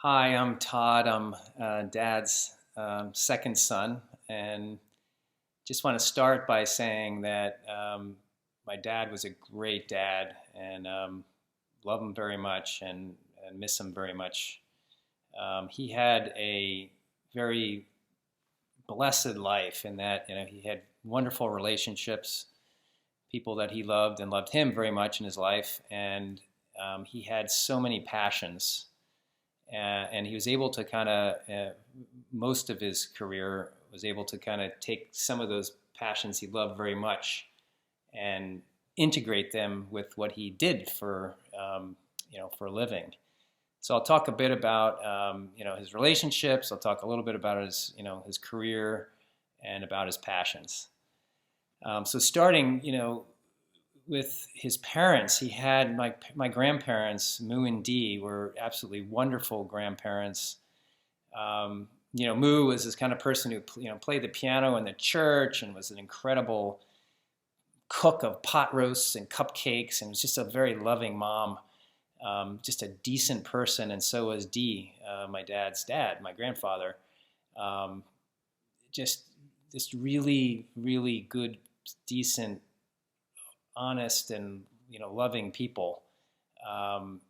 Hi, I'm Todd. I'm Dad's second son, and just want to start by saying that my dad was a great dad, and love him very much, and miss him very much. He had a very blessed life in that he had wonderful relationships, people that he loved and loved him very much in his life, and he had so many passions and he was able to kind of most of his career was able to kind of take some of those passions he loved very much and integrate them with what he did for for a living. So I'll talk a bit about his relationships. I'll talk a little bit about his career and about his passions. So starting with his parents, he had my grandparents, Moo and Dee, were absolutely wonderful grandparents. Moo was this kind of person who played the piano in the church and was an incredible cook of pot roasts and cupcakes, and was just a very loving mom, just a decent person. And so was Dee, my dad's dad, my grandfather. Um, just really, really good, decent, honest, and loving people. Um,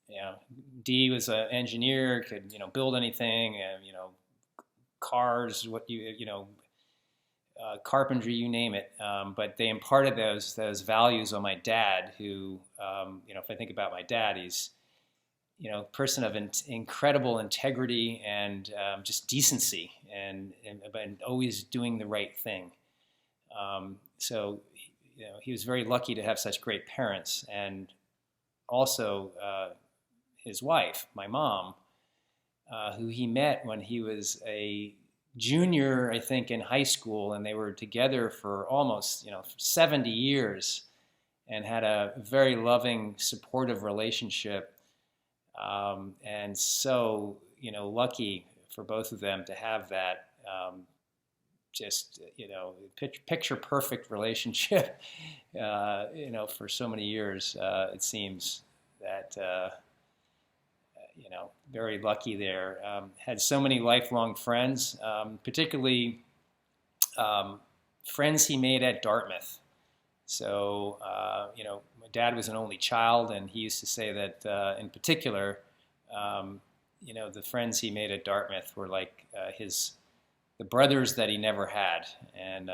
you know, Dee was an engineer, could build anything, and cars, what carpentry, you name it. But they imparted those values on my dad, who if I think about my dad, he's a person of incredible integrity and just decency, and always doing the right thing. So he was very lucky to have such great parents, and also his wife, my mom, who he met when he was a junior, I think, in high school, and they were together for almost 70 years, and had a very loving, supportive relationship, and so lucky for both of them to have that. Just picture perfect relationship for so many years. It seems that very lucky there. Had so many lifelong friends, particularly friends he made at Dartmouth. So my dad was an only child, and he used to say that in particular the friends he made at Dartmouth were like the brothers that he never had, and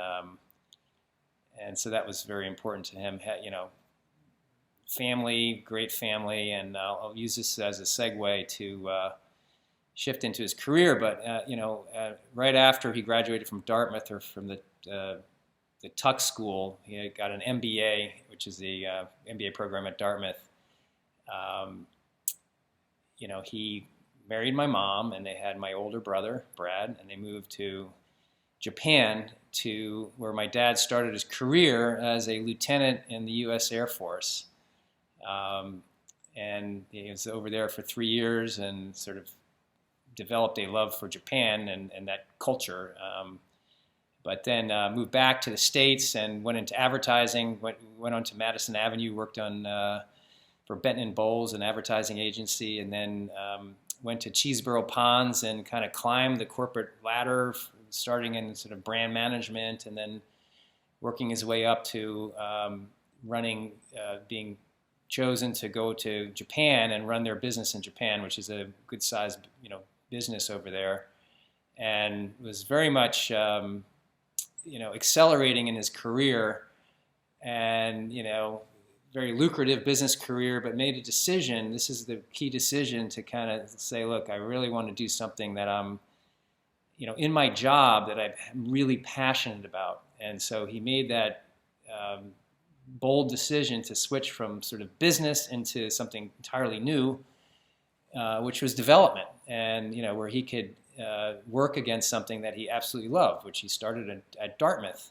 so that was very important to him. Family, great family, and I'll use this as a segue to shift into his career. But right after he graduated from Dartmouth, or from the Tuck School, he got an MBA, which is the MBA program at Dartmouth. He married my mom, and they had my older brother, Brad, and they moved to Japan, to where my dad started his career as a lieutenant in the U.S. Air Force. And he was over there for 3 years and sort of developed a love for Japan and that culture. But then moved back to the States and went into advertising, went on to Madison Avenue, worked on for Benton and Bowles, an advertising agency, and then went to Cheeseboro Ponds and kind of climbed the corporate ladder, starting in sort of brand management, and then working his way up to being chosen to go to Japan and run their business in Japan, which is a good sized business over there, and was very much accelerating in his career, and very lucrative business career, but made a decision. This is the key decision, to kind of say, look, I really want to do something that I'm in my job that I'm really passionate about. And so he made that bold decision to switch from sort of business into something entirely new, which was development, and where he could work against something that he absolutely loved, which he started at Dartmouth,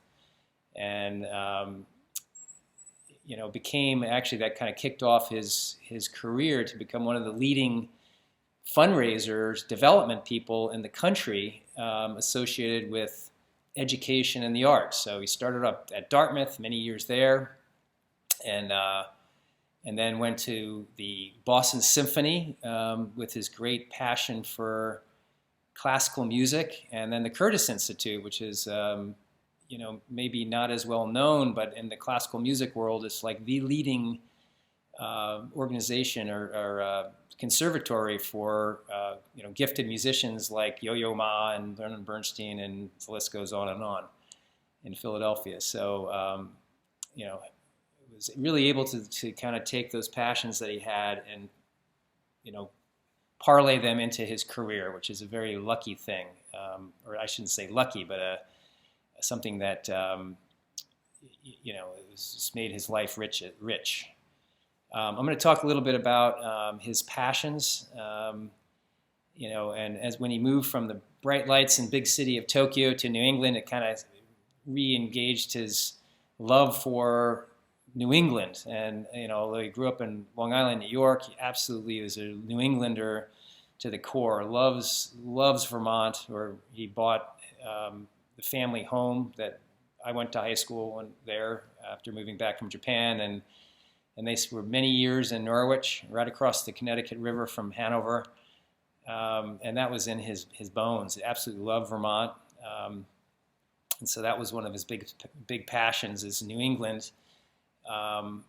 and became, actually, that kind of kicked off his career to become one of the leading fundraisers, development people in the country, associated with education and the arts. So he started up at Dartmouth, many years there, and and then went to the Boston Symphony with his great passion for classical music, and then the Curtis Institute, which is maybe not as well known, but in the classical music world, it's like the leading organization or conservatory for gifted musicians like Yo-Yo Ma and Leonard Bernstein, and the list goes on and on in Philadelphia. So was really able to kind of take those passions that he had and parlay them into his career, which is a very lucky thing, or I shouldn't say lucky, but something that just made his life rich. I'm going to talk a little bit about his passions, and as when he moved from the bright lights and big city of Tokyo to New England, it kind of re-engaged his love for New England. And although he grew up in Long Island, New York, he absolutely is a New Englander to the core. Loves Vermont, where he bought the family home that I went to high school there after moving back from Japan, and they were many years in Norwich, right across the Connecticut River from Hanover, and that was in his bones. He absolutely loved Vermont, and so that was one of his big passions is New England. And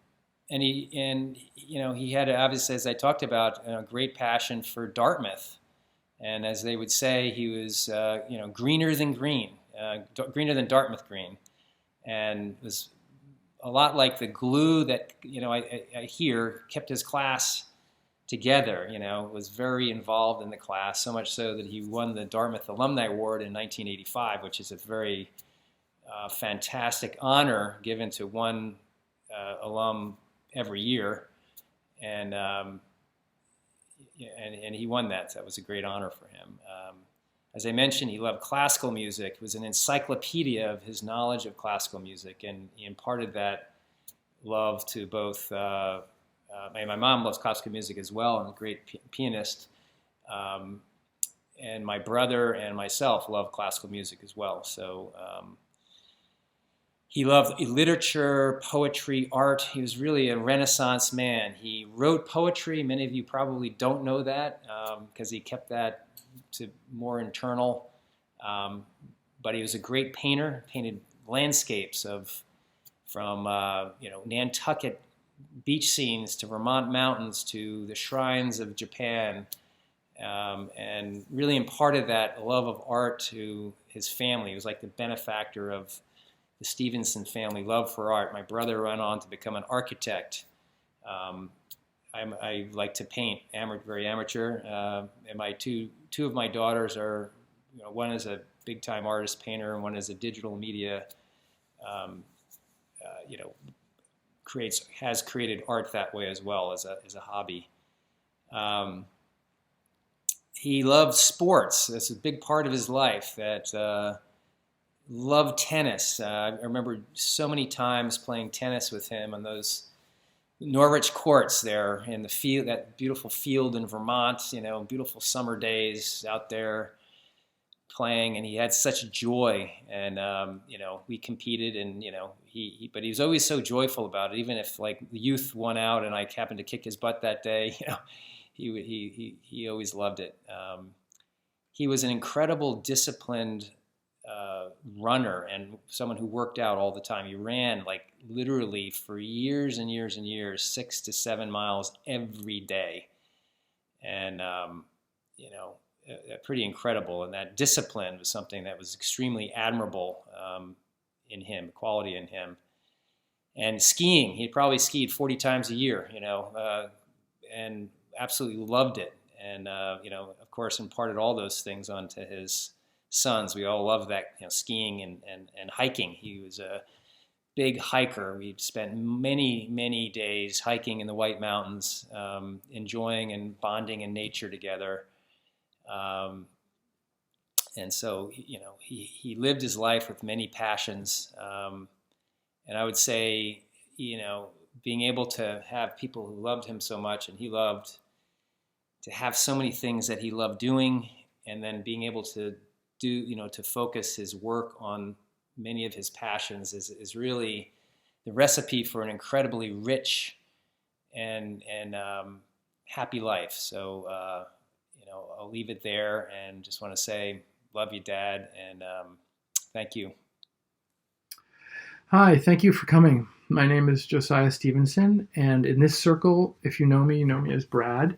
he had, obviously, as I talked about, a great passion for Dartmouth, and as they would say, he was greener than green, greener than Dartmouth green, and was a lot like the glue that I hear kept his class together. Was very involved in the class, so much so that he won the Dartmouth Alumni Award in 1985, which is a very fantastic honor given to one alum every year, and he won that. So that was a great honor for him. As I mentioned, he loved classical music. He was an encyclopedia of his knowledge of classical music, and he imparted that love to both. My mom loves classical music as well, and a great pianist. And my brother and myself love classical music as well. So he loved literature, poetry, art. He was really a Renaissance man. He wrote poetry. Many of you probably don't know that because he kept that to more internal. But he was a great painter. Painted landscapes from Nantucket beach scenes to Vermont mountains to the shrines of Japan, and really imparted that love of art to his family. He was like the benefactor of the Stevenson family love for art. My brother went on to become an architect. I like to paint, very amateur, and my two of my daughters are, one is a big-time artist painter, and one is a digital media, has created art that way as well as a hobby. He loved sports. That's a big part of his life. That loved tennis. I remember so many times playing tennis with him on those Norwich courts there in the field, that beautiful field in Vermont. Beautiful summer days out there playing, and he had such joy. And we competed, and but he was always so joyful about it. Even if like the youth won out, and I happened to kick his butt that day, he always loved it. He was an incredible disciplined runner and someone who worked out all the time. He ran like literally for years and years and years, 6 to 7 miles every day, and pretty incredible. And that discipline was something that was extremely admirable in him, quality in him. And skiing, he probably skied 40 times a year, and absolutely loved it. And of course, imparted all those things onto his sons. We all love that, skiing and hiking. He was a big hiker. We spent many days hiking in the White Mountains, enjoying and bonding in nature together. And so, he lived his life with many passions. And I would say, being able to have people who loved him so much, and he loved to have so many things that he loved doing, and then being able to do, to focus his work on many of his passions is really the recipe for an incredibly rich and happy life. So I'll leave it there and just want to say, love you, Dad, and thank you. Hi, thank you for coming. My name is Josiah Stevenson, and in this circle, if you know me as Brad.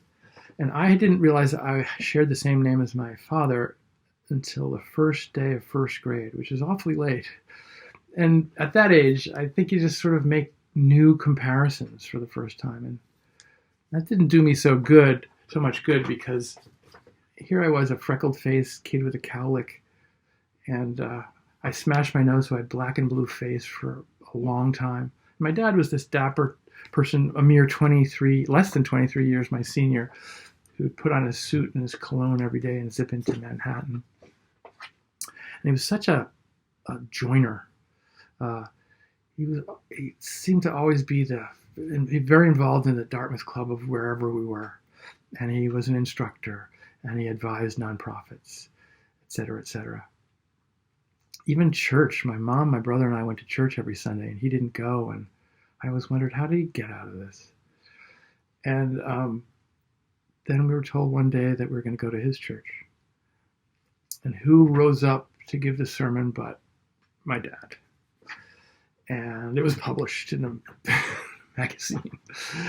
And I didn't realize that I shared the same name as my father until the first day of first grade, which is awfully late. And at that age, I think you just sort of make new comparisons for the first time. And that didn't do me so much good, because here I was, a freckled faced kid with a cowlick, and I smashed my nose, so I had black and blue face for a long time. My dad was this dapper person, a mere 23, less than 23 years my senior, who would put on his suit and his cologne every day and zip into Manhattan. And he was such a joiner. Uh, he seemed to always be very involved in the Dartmouth Club of wherever we were. And he was an instructor, and he advised nonprofits, et cetera, et cetera. Even church, my mom, my brother, and I went to church every Sunday, and he didn't go. And I always wondered, how did he get out of this? And then we were told one day that we were going to go to his church. And who rose up to give the sermon but my dad? And it was published in a magazine.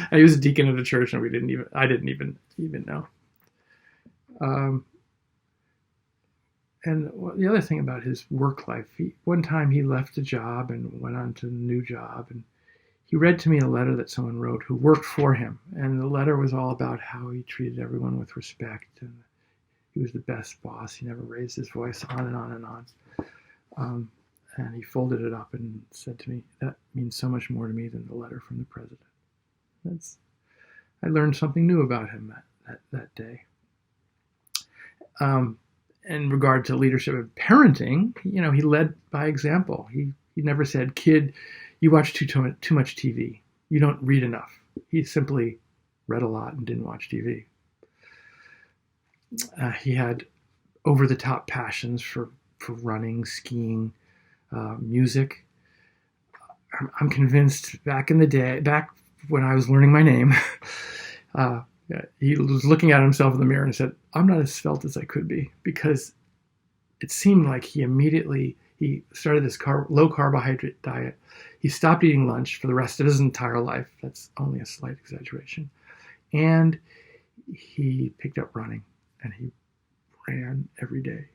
And he was a deacon of the church, and I didn't even know. And the other thing about his work life, one time he left a job and went on to a new job, and he read to me a letter that someone wrote who worked for him. And the letter was all about how he treated everyone with respect, and he was the best boss. He never raised his voice, on and on and on. And he folded it up and said to me, that means so much more to me than the letter from the president. I learned something new about him that day. In regard to leadership and parenting, he led by example. He never said, kid, you watch too much TV. You don't read enough. He simply read a lot and didn't watch TV. He had over-the-top passions for running, skiing, music. I'm convinced back when I was learning my name, he was looking at himself in the mirror and said, I'm not as svelte as I could be, because it seemed like he started this low carbohydrate diet. He stopped eating lunch for the rest of his entire life. That's only a slight exaggeration. And he picked up running, and he ran every day,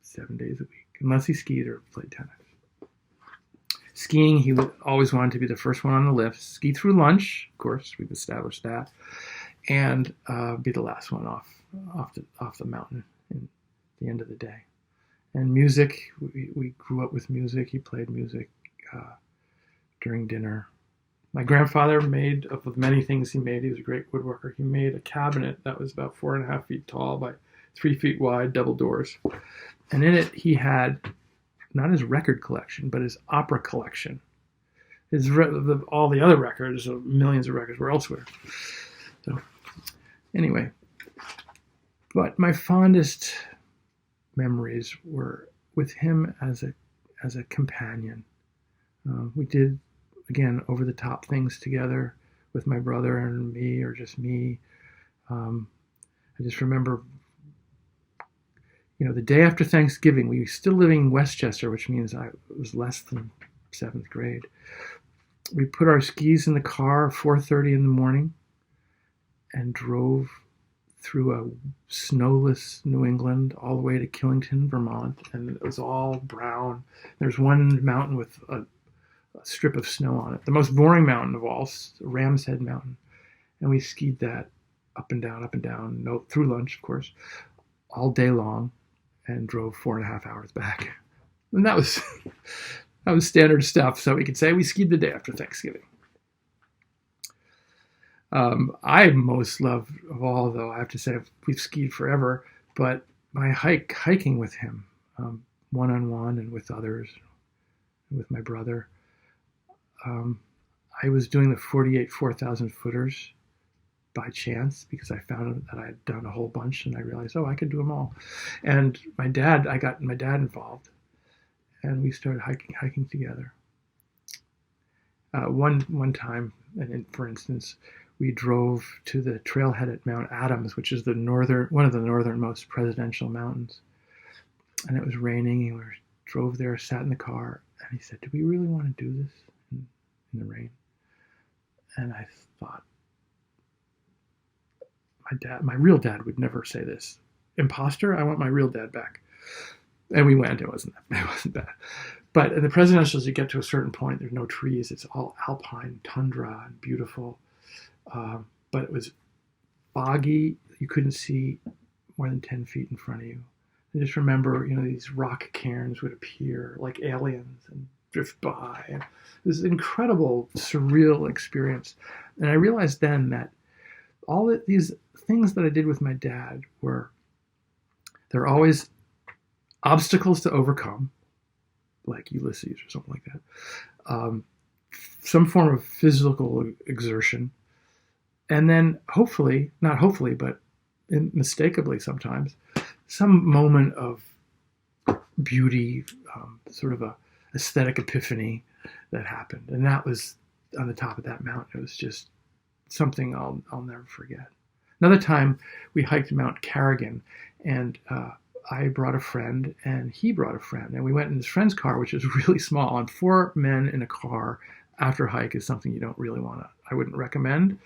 7 days a week, unless he skied or played tennis. Skiing, he always wanted to be the first one on the lift, ski through lunch, of course, we've established that, and be the last one off the mountain at the end of the day. And music, we grew up with music. He played music during dinner. My grandfather made, of the many things he was a great woodworker. He made a cabinet that was about 4.5 feet tall by 3 feet wide, double doors. And in it, he had not his record collection, but his opera collection. All the other records, millions of records, were elsewhere. So, anyway, but my fondest memories were with him as a companion. We did, again, over-the-top things together with my brother and me, or just me. I just remember, the day after Thanksgiving, we were still living in Westchester, which means I was less than 7th grade. We put our skis in the car at 4:30 in the morning and drove through a snowless New England all the way to Killington, Vermont, and it was all brown. There's one mountain with a strip of snow on it, the most boring mountain of all, Ram's Head Mountain. And we skied that up and down, through lunch, of course, all day long, and drove 4.5 hours back. And that was standard stuff, so we could say we skied the day after Thanksgiving. I most love of all, though, I have to say, we've skied forever, but my hiking with him, one-on-one and with others, with my brother. I was doing the 48 4,000 footers by chance, because I found that I had done a whole bunch, and I realized, I could do them all. And I got my dad involved, and we started hiking together. One time, and for instance, we drove to the trailhead at Mount Adams, which is one of the northernmost presidential mountains. And it was raining, and we drove there, sat in the car, and he said, "Do we really want to do this in the rain?" And I thought, my real dad would never say this. Imposter, I want my real dad back. And we went. It wasn't bad. But in the presidentials, you get to a certain point, there's no trees. It's all alpine, tundra, and beautiful. But it was foggy. You couldn't see more than 10 feet in front of you. I just remember, these rock cairns would appear like aliens and drift by. And it was an incredible, surreal experience. And I realized then that all of these things that I did with my dad there are always obstacles to overcome, like Ulysses or something like that. Some form of physical exertion. And then hopefully, not hopefully, but unmistakably sometimes, some moment of beauty, sort of a aesthetic epiphany that happened. And that was on the top of that mountain. It was just something I'll never forget. Another time we hiked Mount Carrigan, and I brought a friend and he brought a friend, and we went in his friend's car, which is really small, and 4 men in a car after a hike is something you don't really I wouldn't recommend.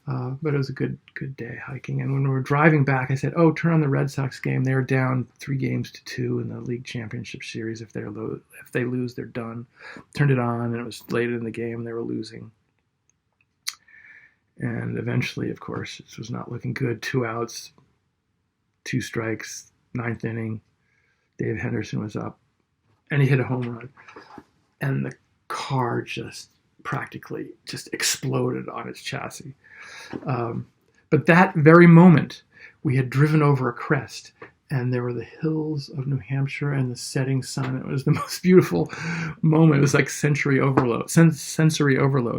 But it was a good day hiking. And when we were driving back, I said, "Oh, turn on the Red Sox game. They were down 3-2 in the league championship series. If they lose, they're done." Turned it on, and it was late in the game. They were losing. And eventually, of course, it was not looking good. 2 outs, 2 strikes, 9th inning. Dave Henderson was up, and he hit a home run. And the car just practically exploded on its chassis. But that very moment, we had driven over a crest, and there were the hills of New Hampshire and the setting sun. It was the most beautiful moment. It was like sensory overload.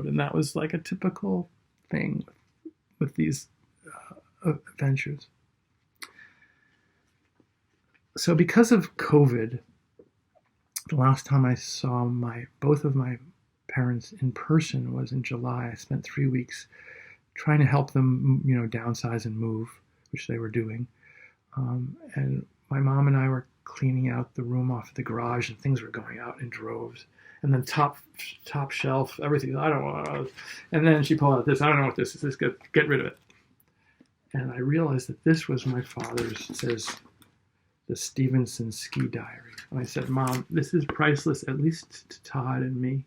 And that was like a typical thing with these adventures. So because of COVID, the last time I saw both of my parents in person was in July. I spent 3 weeks trying to help them, downsize and move, which they were doing. And my mom and I were cleaning out the room off the garage, and things were going out in droves. And then top shelf, everything. I don't want. And then she pulled out this. I don't know what this is. Let's get rid of it. And I realized that this was my father's. It says the Stevenson ski diary. And I said, "Mom, this is priceless, at least to Todd and me."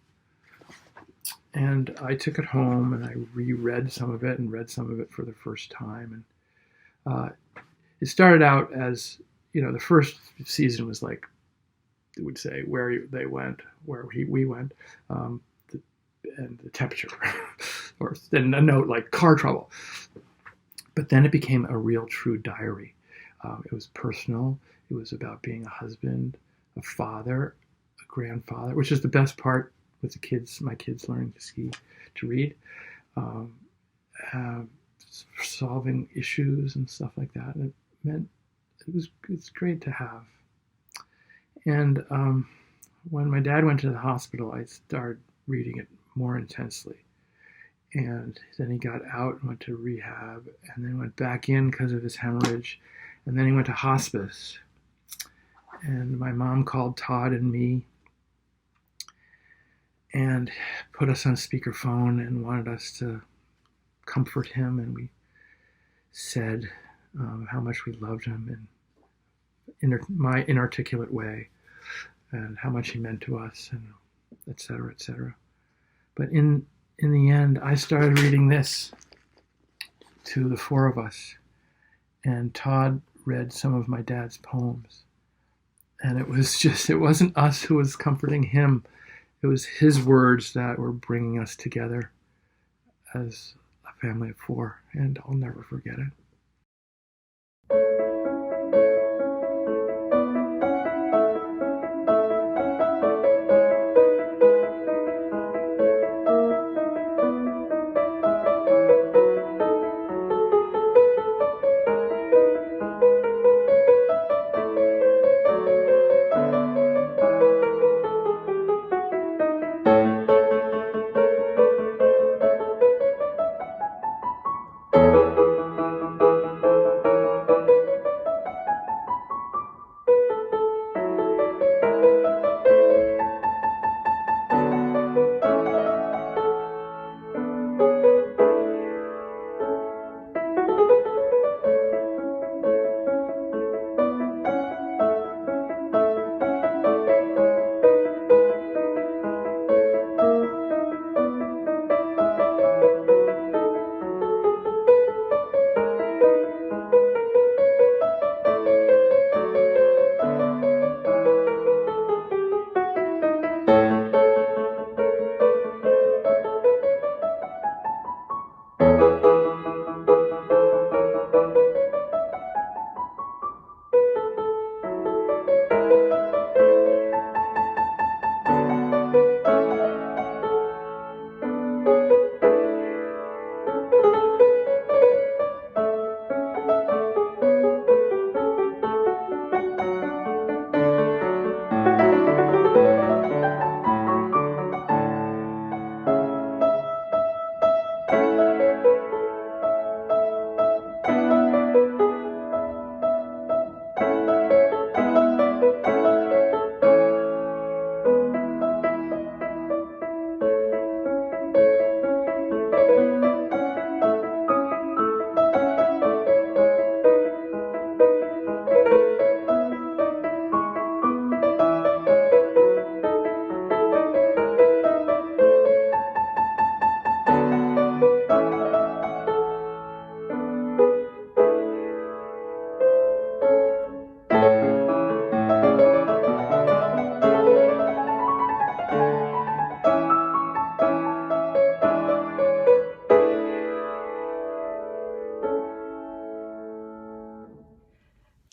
And I took it home and I reread some of it and read some of it for the first time. And it started out as, the first season was like, it would say where they went, where we went, and the temperature, or then a note like car trouble. But then it became a real true diary. It was personal. It was about being a husband, a father, a grandfather, which is the best part with my kids learning to ski, to read, solving issues and stuff like that. And it meant it's great to have. And when my dad went to the hospital, I started reading it more intensely. And then he got out and went to rehab, and then went back in because of his hemorrhage, and then he went to hospice. And my mom called Todd and me and put us on speakerphone and wanted us to comfort him, and we said how much we loved him in my inarticulate way, and how much he meant to us, and et cetera, et cetera. But in the end, I started reading this to the 4 of us, and Todd read some of my dad's poems. And it wasn't us who was comforting him. It was his words that were bringing us together as a family of 4, and I'll never forget it.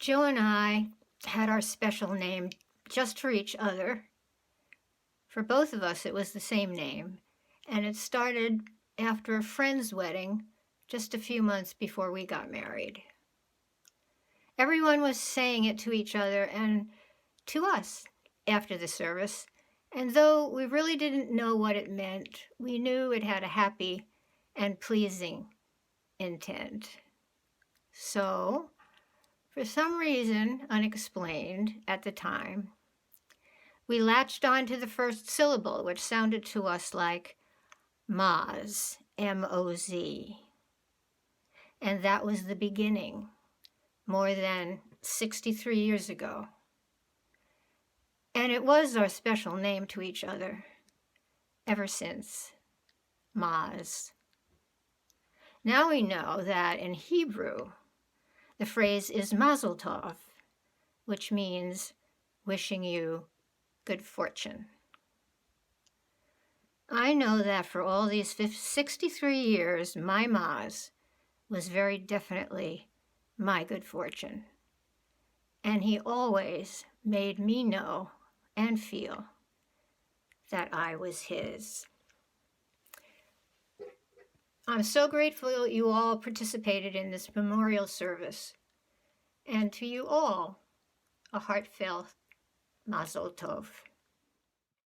Joe and I had our special name just for each other. For both of us, it was the same name, and it started after a friend's wedding just a few months before we got married. Everyone was saying it to each other and to us after the service, and though we really didn't know what it meant, we knew it had a happy and pleasing intent. So, for some reason unexplained at the time, we latched on to the first syllable, which sounded to us like Moz, M-O-Z. And that was the beginning, more than 63 years ago. And it was our special name to each other ever since, Moz. Now we know that in Hebrew, the phrase is Mazel Tov, which means wishing you good fortune. I know that for all these 63 years, my Maz was very definitely my good fortune. And he always made me know and feel that I was his. I'm so grateful that you all participated in this memorial service. And to you all, a heartfelt Mazel Tov.